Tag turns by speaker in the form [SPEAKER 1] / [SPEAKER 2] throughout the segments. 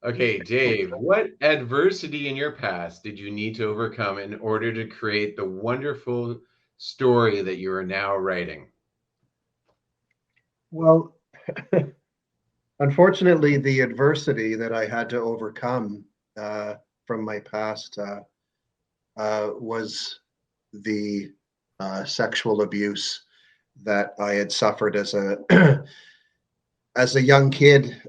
[SPEAKER 1] Okay, Dave, what adversity in your past did you need to overcome in order to create the wonderful story that you are now writing?
[SPEAKER 2] Well, unfortunately, the adversity that I had to overcome uh, from my past was the sexual abuse that I had suffered as a as a young kid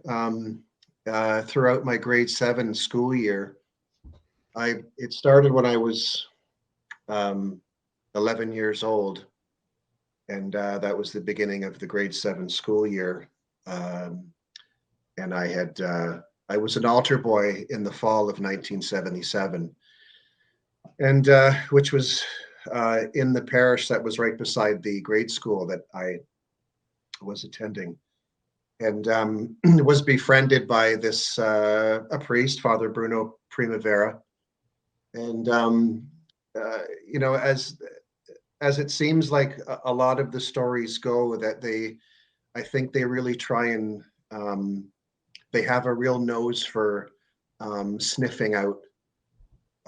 [SPEAKER 2] throughout my grade 7 school year. I It started when I was um, 11 years old, and that was the beginning of the grade 7 school year. Um, and I was an altar boy in the fall of 1977, and which was in the parish that was right beside the grade school that I was attending, and was befriended by this a priest, Father Bruno Primavera, and uh, you know, as it seems like a lot of the stories go, that I think they really try and they have a real nose for sniffing out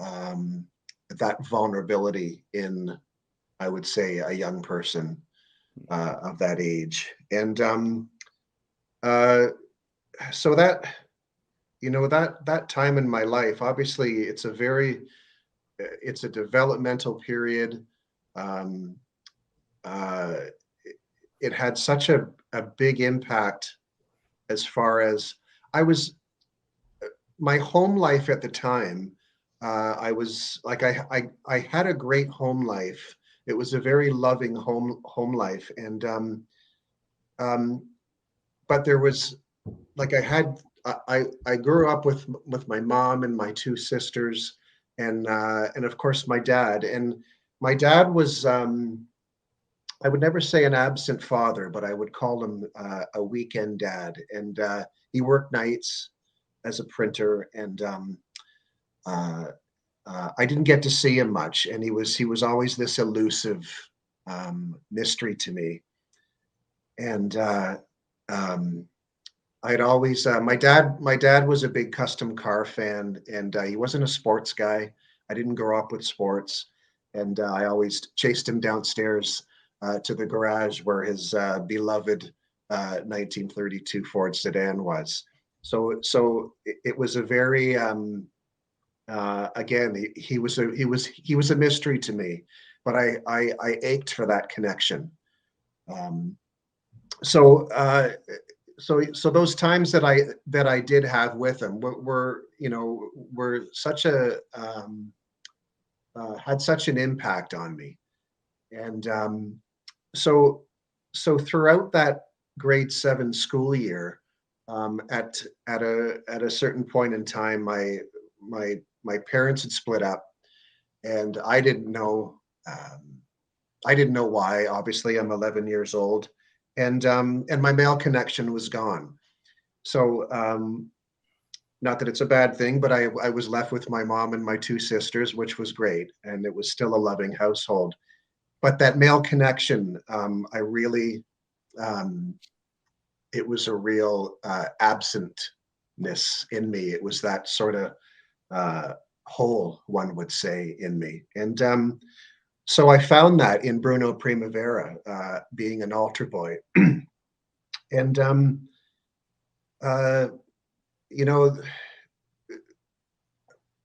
[SPEAKER 2] um, that vulnerability in, I would say, a young person of that age. And uh, so that, that time in my life, obviously, it's a developmental period. Um, uh, it had such a big impact as far as I was my home life at the time. I was like I had a great home life. It was a very loving home life, and um, but there was like I grew up with my mom and my two sisters, and of course my dad. And my dad was I would never say an absent father, but I would call him a weekend dad. And he worked nights as a printer, and uh, I didn't get to see him much. And he was always this elusive mystery to me. And um, I'd always my dad was a big custom car fan, and he wasn't a sports guy. I didn't grow up with sports, and I always chased him downstairs to the garage where his beloved 1932 Ford sedan was. So it was a very again, he was a mystery to me, but I ached for that connection. Um, so so those times that I did have with him were such a had such an impact on me. And so so throughout that grade 7 school year, at a certain point in time, my parents had split up, and I didn't know why. Obviously, I'm 11 years old, and my male connection was gone. So not that it's a bad thing, but I was left with my mom and my two sisters, which was great, and it was still a loving household. But that male connection, I really, um, it was a real absentness in me. It was that sort of uh, hole, one would say, in me. And so I found that in Bruno Primavera, being an altar boy. And uh, you know,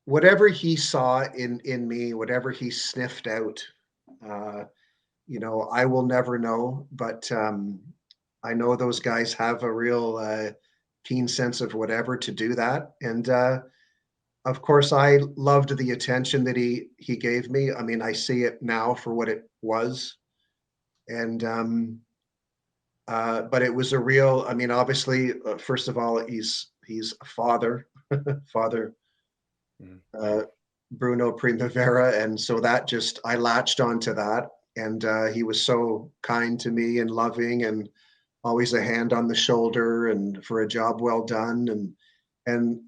[SPEAKER 2] whatever he saw in me, whatever he sniffed out, uh, I will never know. But I know those guys have a real keen sense of whatever to do that. And of course, I loved the attention that he gave me. I mean, I see it now for what it was. And but it was a real. I mean, obviously, first of all, he's a father, father
[SPEAKER 1] Mm.
[SPEAKER 2] uh, Bruno Primavera, and so that just I latched onto that, and he was so kind to me and loving, and always a hand on the shoulder, and for a job well done, and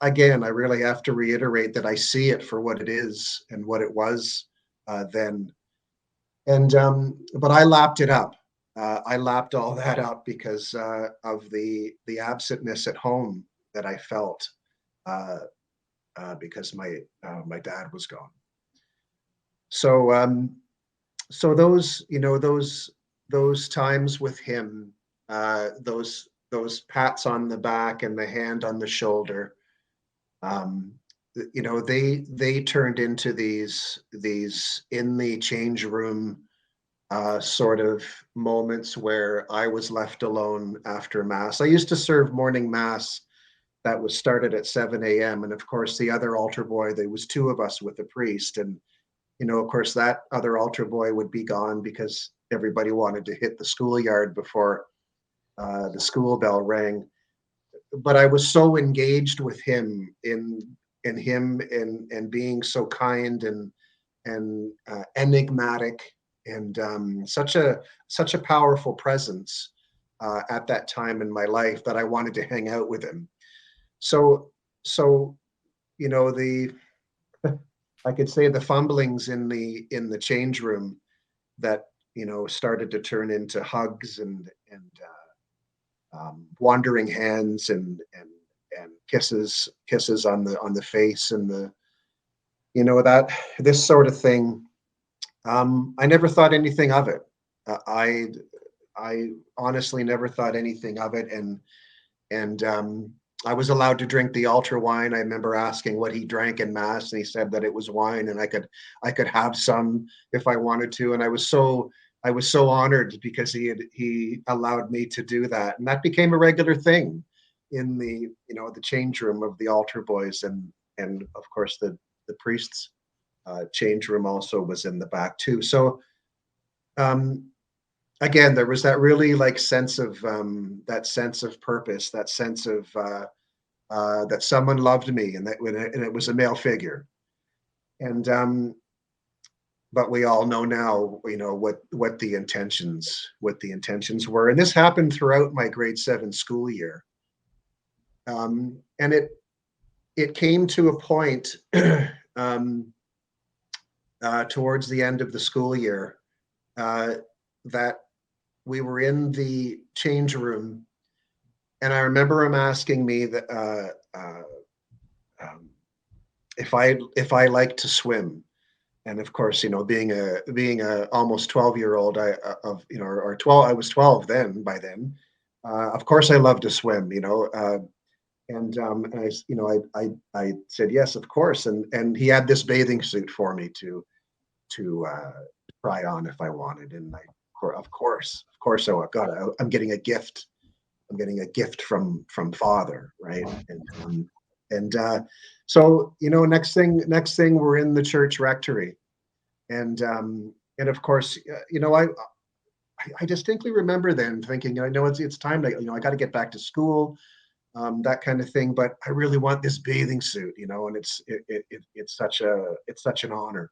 [SPEAKER 2] again, I really have to reiterate that I see it for what it is and what it was then, and but I lapped it up. I lapped all that up because of the absentness at home. I felt uh, because my dad was gone. So so those, those times with him, those pats on the back and the hand on the shoulder, um, they turned into these in the change room sort of moments where I was left alone after mass. I used to serve morning mass that was started at 7 a.m. And of course, the other altar boy, there was two of us with the priest. And, of course, that other altar boy would be gone because everybody wanted to hit the schoolyard before the school bell rang. But I was so engaged with him in him and being so kind and enigmatic and such a powerful presence at that time in my life that I wanted to hang out with him. So so the I could say the fumblings in the change room that started to turn into hugs and wandering hands and kisses on the face and that this sort of thing. I never thought anything of it. Uh, I I honestly never thought anything of it, and I was allowed to drink the altar wine. I remember asking what he drank in mass, and he said that it was wine, and I could have some if I wanted to, and I was so honored because he allowed me to do that, and that became a regular thing in the change room of the altar boys, and of course the priests change room also was in the back too. So um, again, there was that really like sense of purpose, that sense of that someone loved me, and it was a male figure. And but we all know now, what the intentions were, and this happened throughout my grade 7 school year. And it came to a point um, towards the end of the school year uh, that we were in the change room, and I remember him asking me that um, if I like to swim. And of course, being a almost 12-year-old, I of or 12, I was 12 then. By then, of course, I love to swim. And I said yes, of course, and he had this bathing suit for me to try on if I wanted, and of course, so I'm getting a gift. I'm getting a gift from Father, right? And so next thing we're in the church rectory, and of course, I distinctly remember then thinking, I know it's time to, I got to get back to school, that kind of thing. But I really want this bathing suit, and it's such an honor.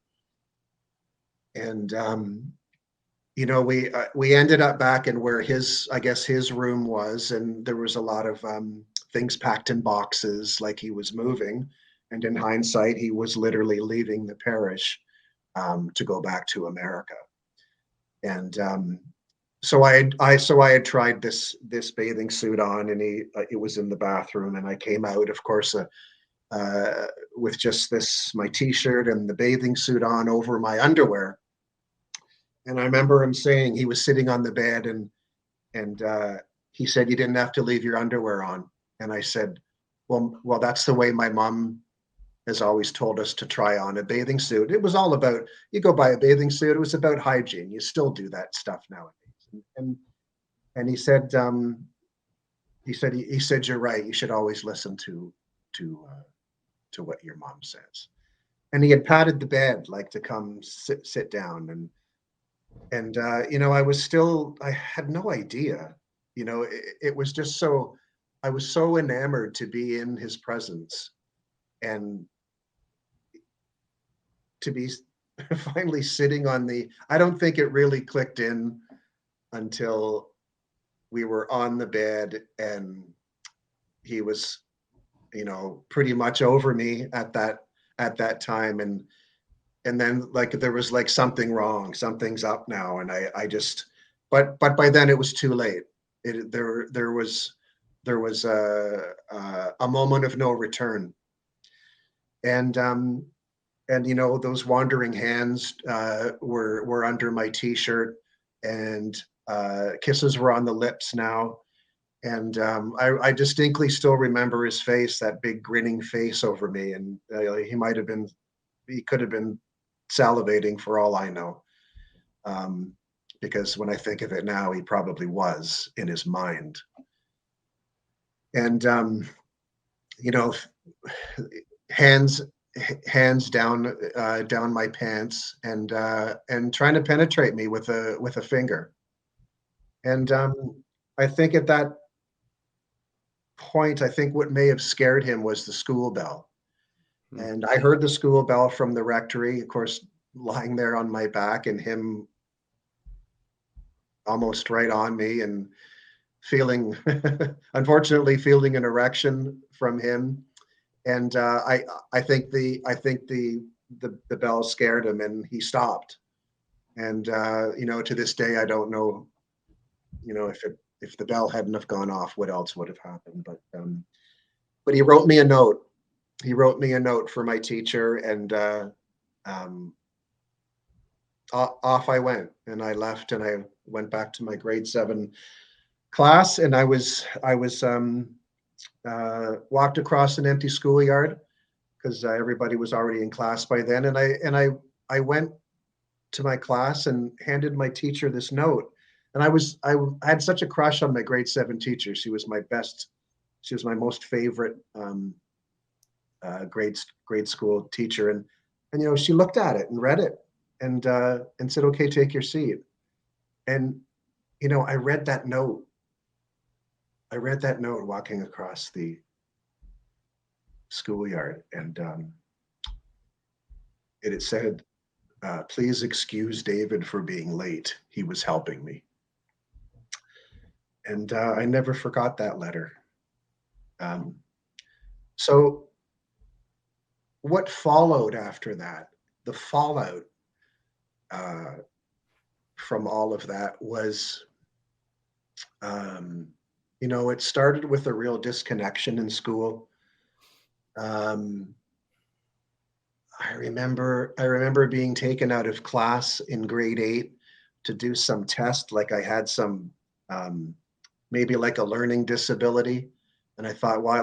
[SPEAKER 2] And we ended up back in where I guess his room was, and there was a lot of things packed in boxes, like he was moving. And in hindsight, he was literally leaving the parish to go back to America. And so I had tried this bathing suit on, and it was in the bathroom, and I came out, of course, with just my t-shirt and the bathing suit on over my underwear. And I remember him saying, he was sitting on the bed, and he said, "You didn't have to leave your underwear on." And I said, "Well, that's the way my mom has always told us to try on a bathing suit." It was all about, you go buy a bathing suit. It was about hygiene. You still do that stuff nowadays. And he said, "You're right. You should always listen to what your mom says." And he had patted the bed like to come sit down, and I had no idea. It was just so, I was so enamored to be in his presence and to be finally sitting on I don't think it really clicked in until we were on the bed and he was, pretty much over me at that time. And then, like, there was like something wrong, something's up now. And I just, but by then it was too late. There was there was a moment of no return, and those wandering hands were under my t-shirt, and kisses were on the lips now. And I distinctly still remember his face, that big grinning face over me. And he could have been salivating for all I know. Because when I think of it now, he probably was in his mind. And, you know, hands hands down my pants, and trying to penetrate me with a finger. And I think at that point, I think what may have scared him was the school bell.
[SPEAKER 1] Hmm.
[SPEAKER 2] And I heard the school bell from the rectory, of course, lying there on my back, and him almost right on me, and feeling, unfortunately, feeling an erection from him. And I think the bell scared him, and he stopped. And to this day, I don't know, if the bell hadn't have gone off, what else would have happened. But he wrote me a note. He wrote me a note for my teacher, and um, off I went, and I left, and I went back to my grade 7 class, and I was walked across an empty schoolyard, because everybody was already in class by then, and I went to my class and handed my teacher this note. And I had such a crush on my grade 7 teacher. She was my best. She was my most favorite grade school teacher. And she looked at it and read it, and said, "Okay, take your seat." And I read that note. I read that note walking across the schoolyard, and it said, "Please excuse David for being late. He was helping me." And I never forgot that letter. Um, so what followed after that, the fallout uh, from all of that was, um, it started with a real disconnection in school. Um, I remember being taken out of class in grade 8 to do some test, like I had some, um, maybe like a learning disability. And I thought, why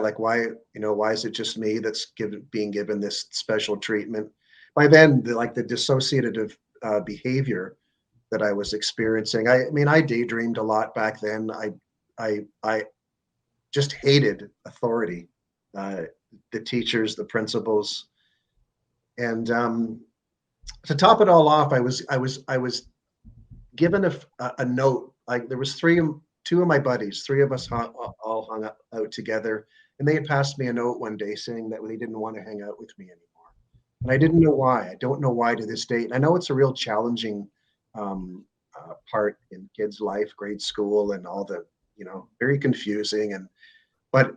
[SPEAKER 2] is it just me that's being given this special treatment? By then, the dissociative behavior that I was experiencing. I mean, I daydreamed a lot back then. I just hated authority, uh, the teachers, the principals, and to top it all off, I was given a note. Like, there was two of my buddies, three of us all hung out together, and they had passed me a note one day saying that they didn't want to hang out with me anymore. And I didn't know why. I don't know why to this date. And I know it's a real challenging part in kids' life, grade school, and all the, very confusing. But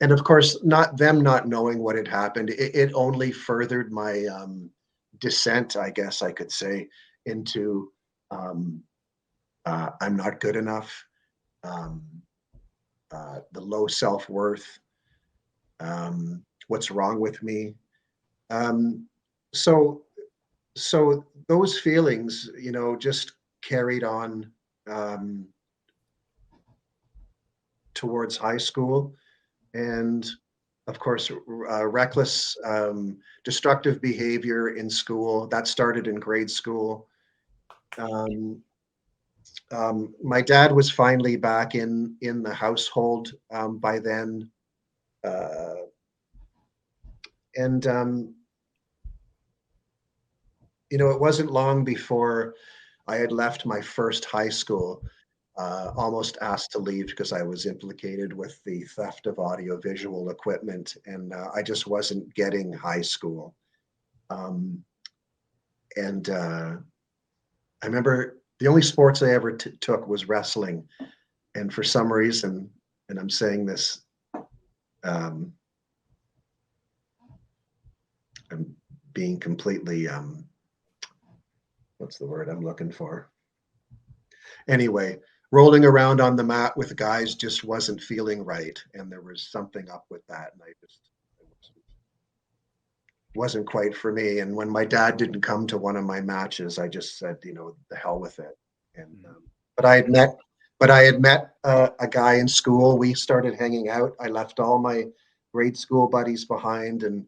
[SPEAKER 2] and of course, not knowing what had happened, it only furthered my descent, I guess I could say, into, um, I'm not good enough, um, the low self worth, what's wrong with me. Um, so so those feelings, just carried on, um, towards high school, and of course, reckless, destructive behavior in school that started in grade school. Um, my dad was finally back in the household by then, uh, and it wasn't long before I had left my first high school. Almost asked to leave because I was implicated with the theft of audiovisual equipment, and I just wasn't getting high school. Um, and I remember the only sports I ever took was wrestling, and for some reason, and I'm saying this, um, I'm being completely, what's the word I'm looking for? Anyway, rolling around on the mat with guys just wasn't feeling right, and there was something up with that, and I just it wasn't quite for me. And when my dad didn't come to one of my matches, I just said, the hell with it. And
[SPEAKER 3] Mm.
[SPEAKER 2] but I had met, but I had met a guy in school. We started hanging out. I left all my grade school buddies behind, and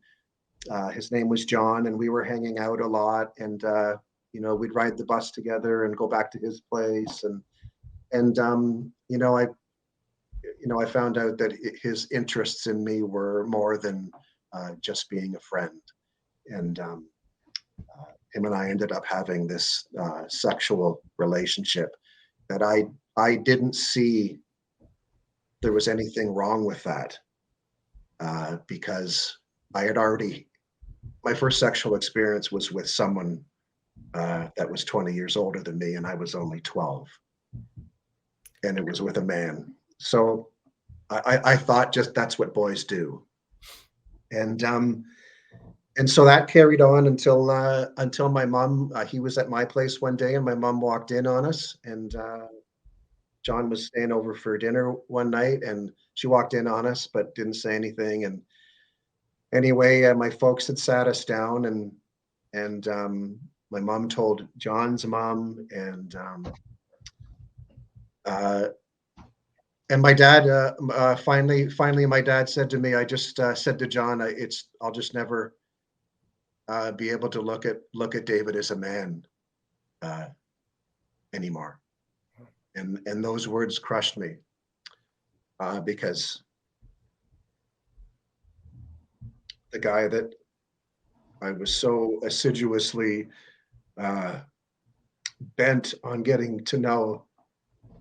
[SPEAKER 2] his name was John, and we were hanging out a lot. And we'd ride the bus together and go back to his place. And I found out that his interests in me were more than just being a friend. And him and I ended up having this sexual relationship that I didn't see there was anything wrong with that, because I had already my first sexual experience was with someone that was 20 years older than me, and I was only 12, and it was with a man. So I thought just that's what boys do, and so that carried on until my mom. He was at my place one day, and my mom walked in on us, and John was staying over for dinner one night, and she walked in on us, but didn't say anything. And anyway, my folks had sat us down, and my mom told John's mom, uh, and my dad. Finally, my dad said to me, "I just said to John, I'll just never be able to look at David as a man uh, anymore." And those words crushed me, because the guy that I was so assiduously uh, bent on getting to know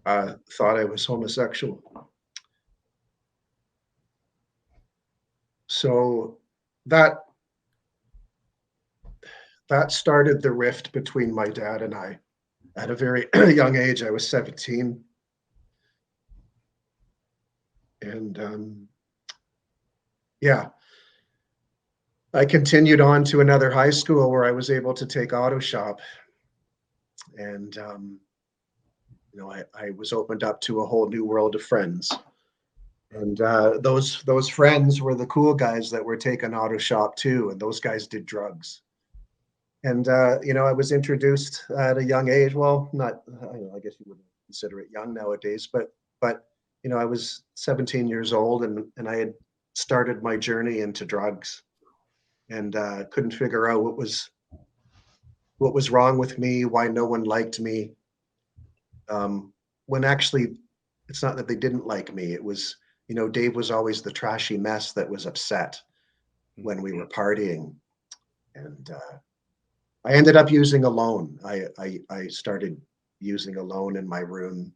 [SPEAKER 2] thought I was homosexual. So that that started the rift between my dad and I. At a very young age, I was 17, and yeah, I continued on to another high school where I was able to take auto shop, and I was opened up to a whole new world of friends. And those friends were the cool guys that were taking auto shop too, and those guys did drugs. And I was introduced at a young age. Well, not I guess you wouldn't consider it young nowadays, but I was 17 years old, and I had started my journey into drugs, and couldn't figure out what was wrong with me, why no one liked me. When actually, it's not that they didn't like me. It was, Dave was always the trashy mess that was upset when we were partying, and I ended up using alone. I started using alone in my room.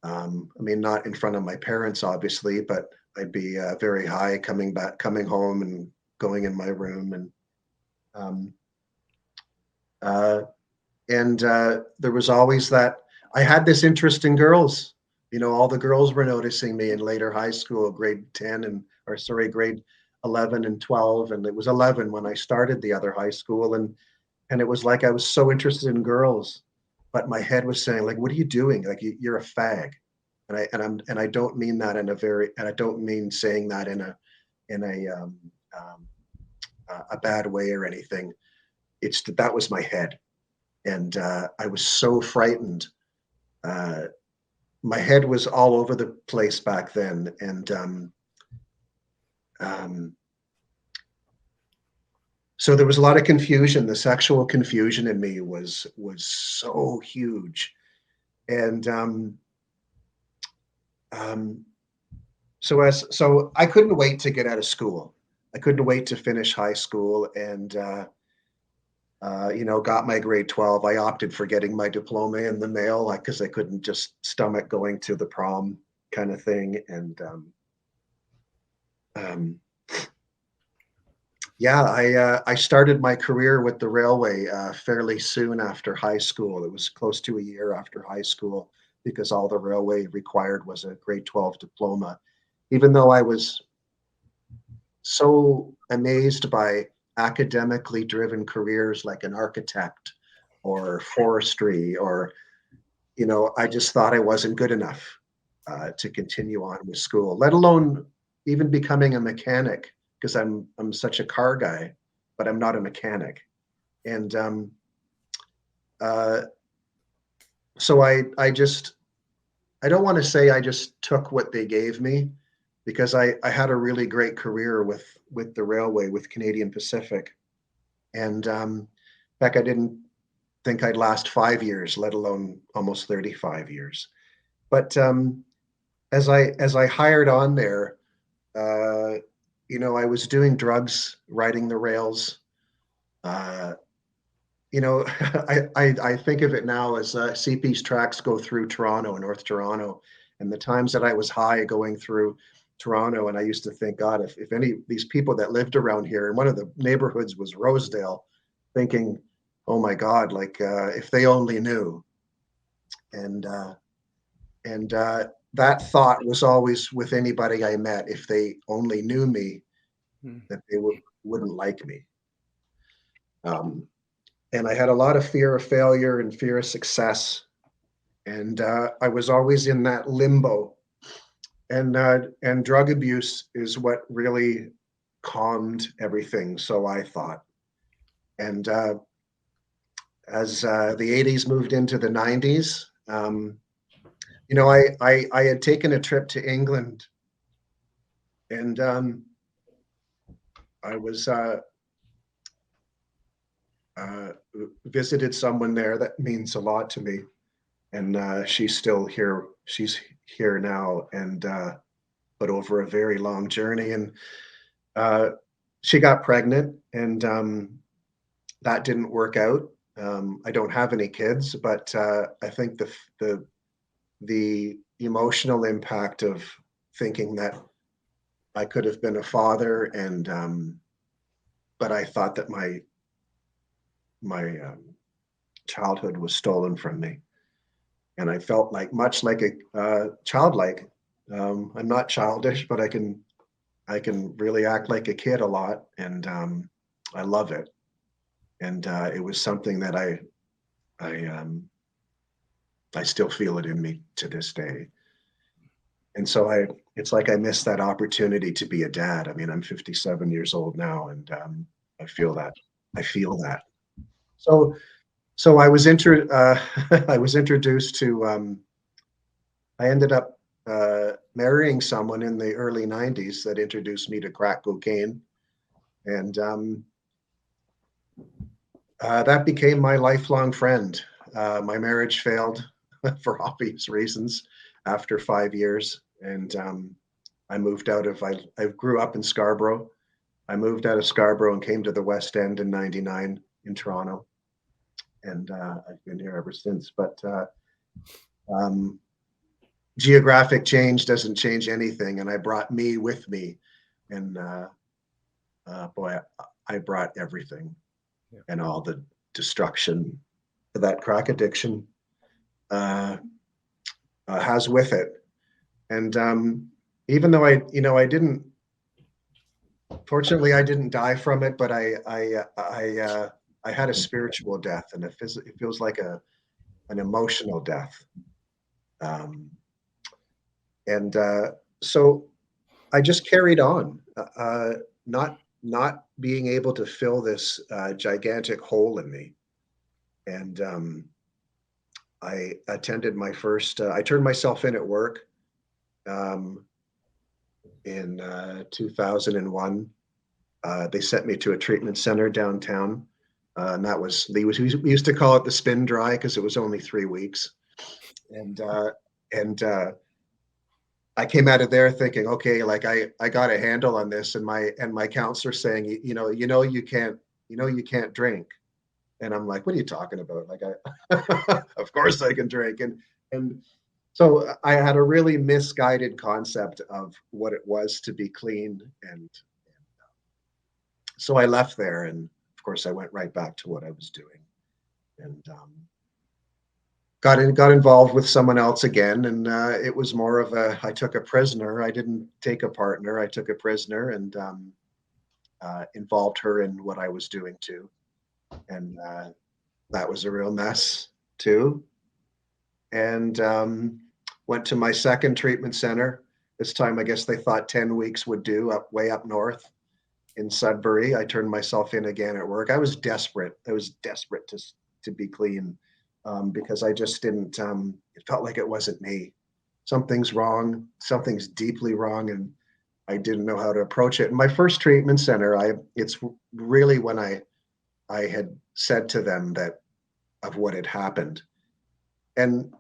[SPEAKER 2] I mean, not in front of my parents, obviously, but I'd be very high coming home and going in my room, um, uh, and there was always that. I had this interest in girls. All the girls were noticing me in later high school, grade 10 grade 11 and 12, and it was 11 when I started the other high school, and it was like I was so interested in girls, but my head was saying, like, what are you doing? Like, you're a fag. And I don't mean that and I don't mean saying that um, in a bad way or anything. It's that was my head, and I was so frightened. Uh, my head was all over the place back then, and um, so there was a lot of confusion. The sexual confusion in me was so huge, and um, so I couldn't wait to get out of school. I couldn't wait to finish high school, and got my grade 12. I opted for getting my diploma in the mail, like, because I couldn't just stomach going to the prom kind of thing. And um, yeah, I started my career with the railway fairly soon after high school. It was close to a year after high school, because all the railway required was a grade 12 diploma. Even though I was so amazed by academically driven careers like an architect or forestry or I just thought I wasn't good enough to continue on with school, let alone even becoming a mechanic, because I'm such a car guy, but I'm not a mechanic. And uh, so I don't want to say I just took what they gave me, because I had a really great career with the railway, with Canadian Pacific. And in fact, I didn't think I'd last 5 years, let alone almost 35 years. But as I hired on there, uh, I was doing drugs, riding the rails. Uh, I think of it now as CP's tracks go through Toronto, North Toronto, and the times that I was high going through Toronto, and I used to think, God, if any of these people that lived around here, and one of the neighborhoods was Rosedale, thinking, oh my God, like if they only knew. And that thought was always with anybody I met. If they only knew me,
[SPEAKER 3] Mm.
[SPEAKER 2] that they wouldn't like me. Um, and I had a lot of fear of failure and fear of success. And I was always in that limbo. And drug abuse is what really calmed everything. So I thought. And as the '80s moved into the '90s, I had taken a trip to England, and I was uh, visited someone there that means a lot to me, and she's still here. She's here now, and but over a very long journey, and uh, she got pregnant, and that didn't work out. I don't have any kids, but I think the emotional impact of thinking that I could have been a father, and but I thought that my childhood was stolen from me, and I felt like much like a childlike. I'm not childish, but I can really act like a kid a lot, and I love it. And it was something that I still feel it in me to this day. And so it's like I missed that opportunity to be a dad. I mean, I'm 57 years old now, and I feel that. I feel that. So, so I was introduced to. I ended up marrying someone in the early '90s that introduced me to crack cocaine, and that became my lifelong friend. My marriage failed for obvious reasons after 5 years, and I moved out of. I grew up in Scarborough. I moved out of Scarborough and came to the West End in '99 in Toronto, and I've been here ever since. But um, geographic change doesn't change anything, and I brought me with me, and boy, I brought everything
[SPEAKER 3] Yeah.
[SPEAKER 2] and all the destruction that crack addiction uh, has with it. And even though I didn't, fortunately, I didn't die from it, but I had a spiritual death, and it feels like an emotional death. Um, and so I just carried on, not being able to fill this gigantic hole in me. And I attended my first. I turned myself in at work um, in 2001. They sent me to a treatment center downtown, and that was we used to call it the spin dry because it was only 3 weeks. And I came out of there thinking, okay, like I got a handle on this, and my counselor saying, you can't drink, and I'm like, what are you talking about? Like of course I can drink, and so I had a really misguided concept of what it was to be clean, and so I left there, and of course I went right back to what I was doing, and got involved with someone else again, and it was more of a I took a prisoner. I didn't take a partner. I took a prisoner, and involved her in what I was doing too, and that was a real mess too. and went to my second treatment center. This time, I guess they thought 10 weeks would do, up way up north in Sudbury. I turned myself in again at work. I was desperate. I was desperate to be clean, because I just didn't. It felt like it wasn't me. Something's wrong. Something's deeply wrong, and I didn't know how to approach it. In my first treatment center, it's really when I had said to them that of what had happened. And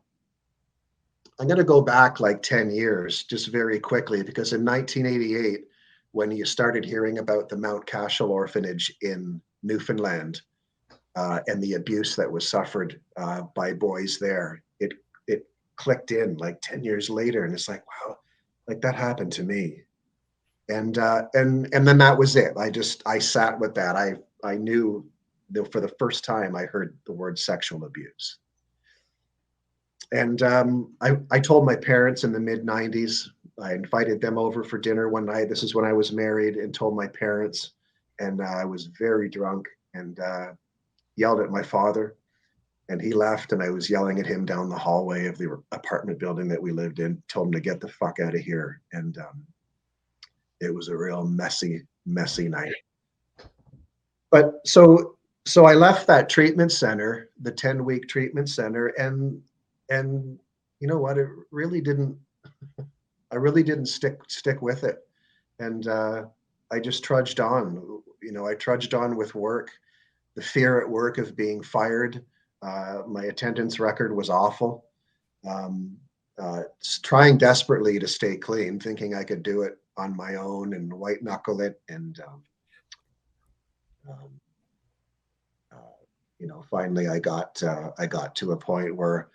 [SPEAKER 2] I'm going to go back like 10 years just very quickly, because in 1988, when you started hearing about the Mount Cashel orphanage in Newfoundland, and the abuse that was suffered by boys there, it clicked in like 10 years later. And it's like, wow, like that happened to me. And then that was it. I sat with that. I knew that for the first time I heard the word sexual abuse. And I told my parents in the mid 90s. I invited them over for dinner one night. This is when I was married, and told my parents. And I was very drunk, and yelled at my father. And he left, and I was yelling at him down the hallway of the apartment building that we lived in. Told him to get the fuck out of here. And it was a real messy, messy night. But so I left that treatment center, the 10-week treatment center, and you know what? It really didn't. I really didn't stick with it, and I just trudged on. I trudged on with work, the fear at work of being fired. My attendance record was awful. Um, Trying desperately to stay clean, thinking I could do it on my own and white knuckle it, and um, finally I got to a point where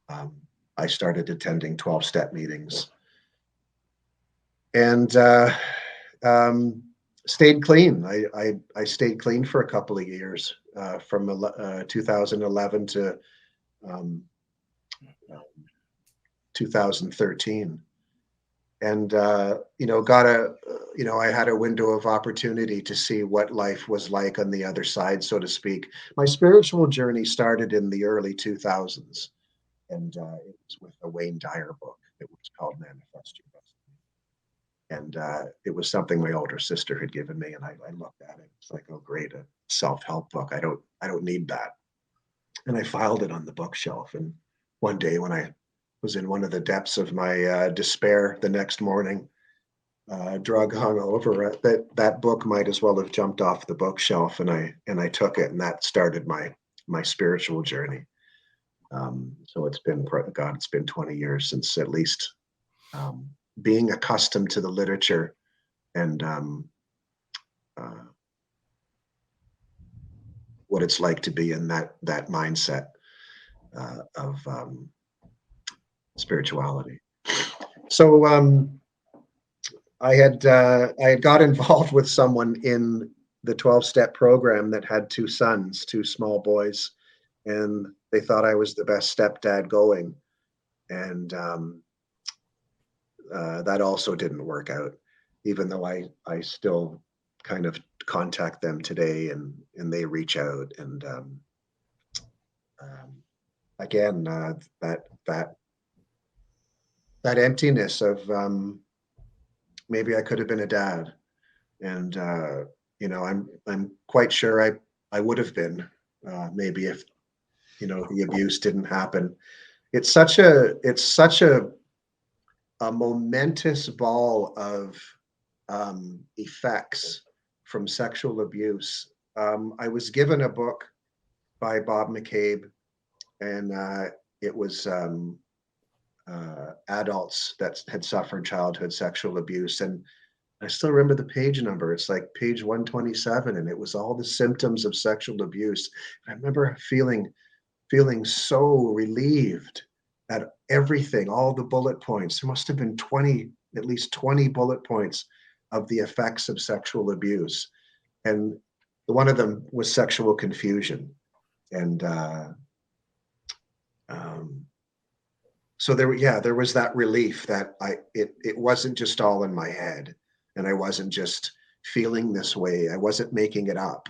[SPEAKER 2] um, I started attending 12-step meetings, and stayed clean. I stayed clean for a couple of years, from 2011 to um, 2013. And got I had a window of opportunity to see what life was like on the other side, so to speak. My spiritual journey started in the early 2000s, and it was with a Wayne Dyer book. It was called Manifest Your Destiny, and it was something my older sister had given me, and I looked at it. It's like, oh great, a self-help book. I don't need that. And I filed it on the bookshelf. And one day when I was in one of the depths of my despair the next morning, drug hungover, that book might as well have jumped off the bookshelf, and I took it, and that started my spiritual journey. So it's been 20 years since, at least, being accustomed to the literature, and uh, what it's like to be in that mindset of spirituality. So I had got involved with someone in the 12-step program that had two sons, two small boys, and they thought I was the best stepdad going, and that also didn't work out, even though I still kind of contact them today, and they reach out, and um, again, that emptiness of, maybe I could have been a dad, and I'm quite sure I would have been, maybe, if the abuse didn't happen. It's such a momentous ball of effects from sexual abuse. I was given a book by Bob McCabe, and it was adults that had suffered childhood sexual abuse. And I still remember the page number. It's like page 127, and it was all the symptoms of sexual abuse. I remember feeling so relieved at everything, all the bullet points. There must have been at least 20 bullet points of the effects of sexual abuse. And one of them was sexual confusion. And um, so there was that relief that it wasn't just all in my head, and I wasn't just feeling this way. I wasn't making it up.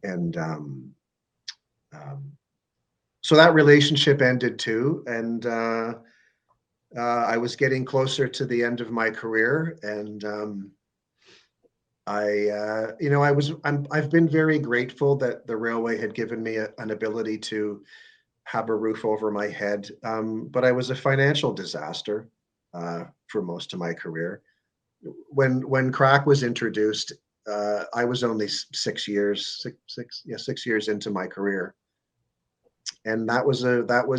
[SPEAKER 2] And um, so that relationship ended too, and I was getting closer to the end of my career, and I've been very grateful that the railway had given me an ability to have a roof over my head. But I was a financial disaster for most of my career. When crack was introduced, I was only 6 years, 6 years into my career, and that was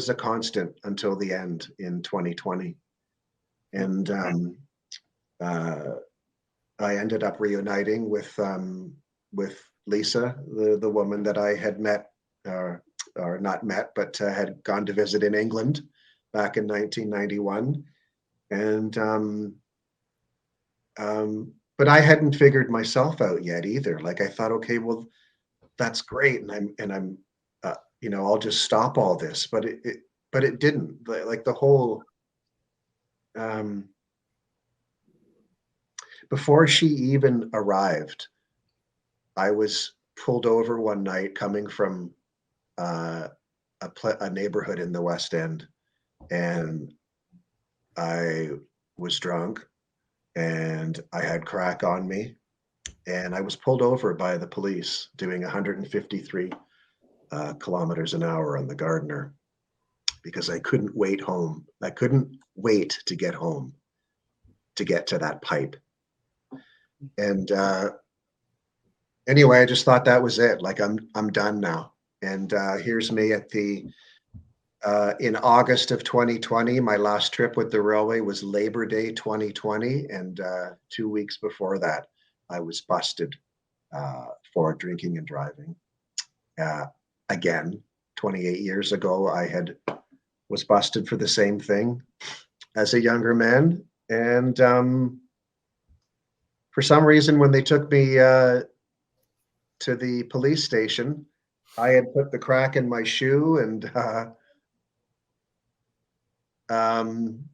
[SPEAKER 2] a constant until the end in 2020. And uh, I ended up reuniting with Lisa, the woman that I had met, or not met, but had gone to visit in England back in 1991. And but I hadn't figured myself out yet either. Like I thought, okay, well, that's great, and I'm I'll just stop all this, but it didn't. Like the whole um, before she even arrived, I was pulled over one night coming from uh, a neighborhood in the West End, and I was drunk and I had crack on me, and I was pulled over by the police doing 153 kilometers an hour on the Gardiner because I couldn't wait home. I couldn't wait to get home to get to that pipe. And anyway, I just thought that was it. Like I'm done now. And here's me at the in August of 2020. My last trip with the railway was Labor Day 2020, and 2 weeks before that, I was busted for drinking and driving. Uh, Again, 28 years ago, I had was busted for the same thing as a younger man, and for some reason, when they took me to the police station, I had put the crack in my shoe, um,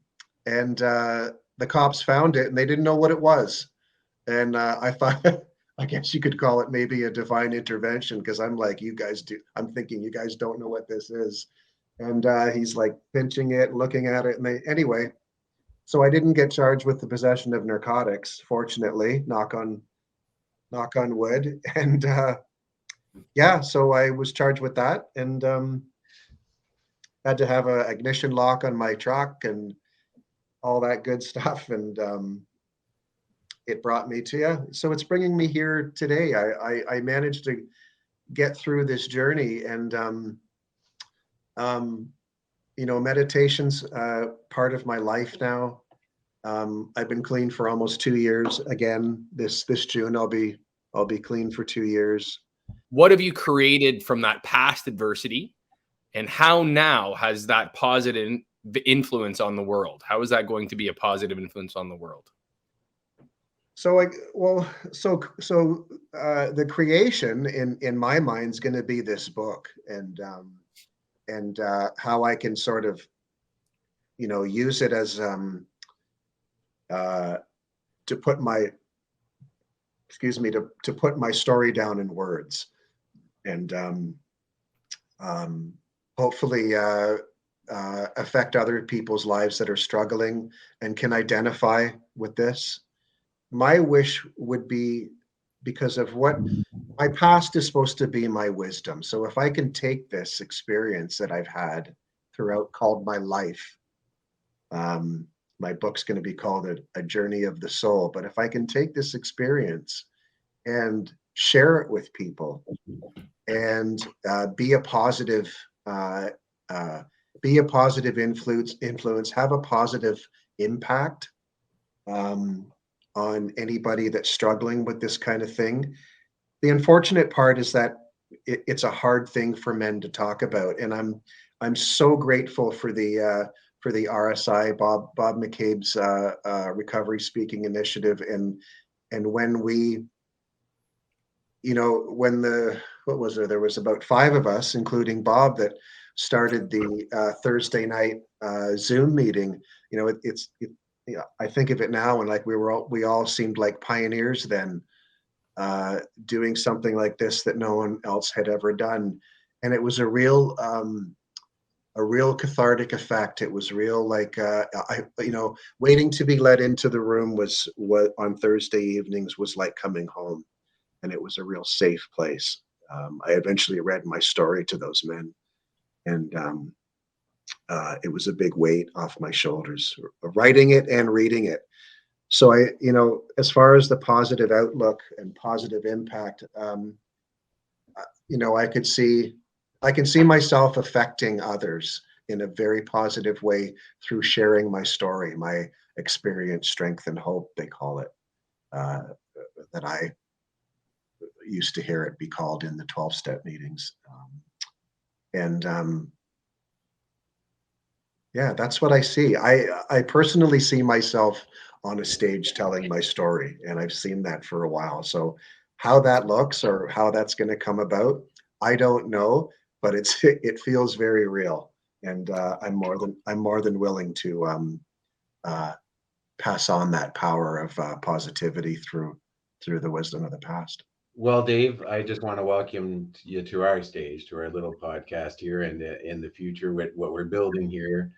[SPEAKER 2] and the cops found it, and they didn't know what it was. And I thought, I guess you could call it maybe a divine intervention because I'm like, you guys do. I'm thinking you guys don't know what this is, and he's like pinching it, looking at it, and anyway. So I didn't get charged with the possession of narcotics, fortunately. Knock on wood, and yeah, so I was charged with that, and had to have a ignition lock on my truck and all that good stuff, and it brought me to you. So it's bringing me here today. I managed to get through this journey, and um, meditation's part of my life now. I've been clean for almost 2 years. Again, this June I'll be clean for 2 years.
[SPEAKER 3] What have you created from that past adversity, and how now has that positive influence on the world? How is that going to be a positive influence on the world?
[SPEAKER 2] So the creation in my mind is going to be this book, and how I can sort of use it as to put my to put my story down in words, and hopefully affect other people's lives that are struggling and can identify with this. My wish would be, because of what my past is supposed to be, my wisdom. So if I can take this experience that I've had throughout, called my life, my book's going to be called a Journey of the Soul. But if I can take this experience and share it with people, and be a positive influence, have a positive impact on anybody that's struggling with this kind of thing. The unfortunate part is that it's a hard thing for men to talk about, and I'm so grateful for the RSI, Bob McCabe's recovery speaking initiative, and when we, when what was there was about 5 of us, including Bob, that started the Thursday night Zoom meeting. I think of it now, and like we all seemed like pioneers then, doing something like this that no one else had ever done, and it was a real real cathartic effect. It was real, like waiting to be let into the room was what on Thursday evenings was like coming home, and it was a real safe place. I eventually read my story to those men, and it was a big weight off my shoulders, writing it and reading it. So as far as the positive outlook and positive impact, I can see myself affecting others in a very positive way through sharing my story, my experience, strength, and hope, they call it, that I used to hear it be called in the 12-step meetings. And yeah, that's what I see. I personally see myself on a stage telling my story, and I've seen that for a while. So how that looks or how that's going to come about, I don't know, but it feels very real, and I'm more than willing to pass on that power of positivity through the wisdom of the past.
[SPEAKER 1] Well, Dave, I just want to welcome you to our stage, to our little podcast here, and in the future with what we're building here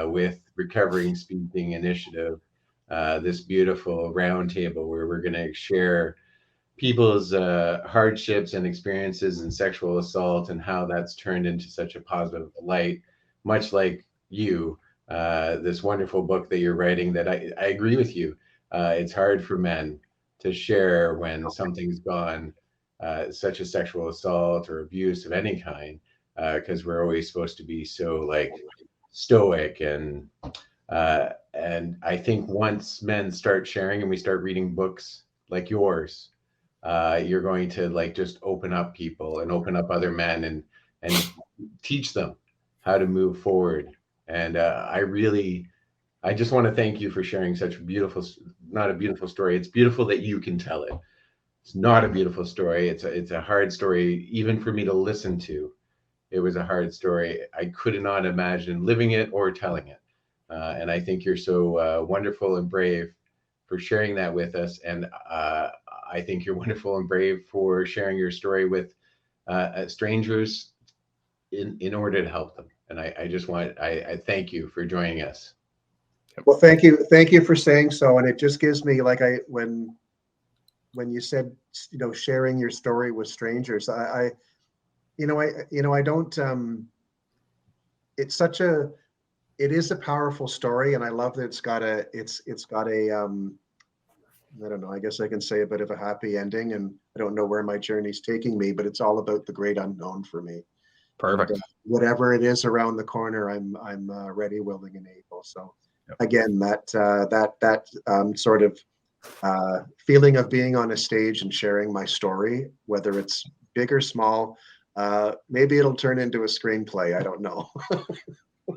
[SPEAKER 1] with Recovering Speaking Initiative, this beautiful roundtable where we're going to share people's hardships and experiences in sexual assault and how that's turned into such a positive light, much like you, this wonderful book that you're writing. That I agree with you. It's hard for men to share when something's gone, such as sexual assault or abuse of any kind, because we're always supposed to be so like stoic and I think once men start sharing and we start reading books like yours, you're going to like just open up people and open up other men and teach them how to move forward. And I just want to thank you for sharing such a beautiful, not a beautiful story. It's beautiful that you can tell it. It's not a beautiful story. It's a hard story, even for me to listen to. It was a hard story. I could not imagine living it or telling it. And I think you're so wonderful and brave for sharing that with us. And I think you're wonderful and brave for sharing your story with strangers in order to help them. And I thank you for joining us.
[SPEAKER 2] Well, thank you for saying so. And it just gives me like when you said sharing your story with strangers, I don't. It's such a it is a powerful story, and I love that it's got a I don't know, I guess I can say a bit of a happy ending, and I don't know where my journey's taking me, but it's all about the great unknown for me.
[SPEAKER 3] Perfect.
[SPEAKER 2] And whatever it is around the corner, I'm ready, willing, and able. So again, that sort of feeling of being on a stage and sharing my story, whether it's big or small, maybe it'll turn into a screenplay. I don't know.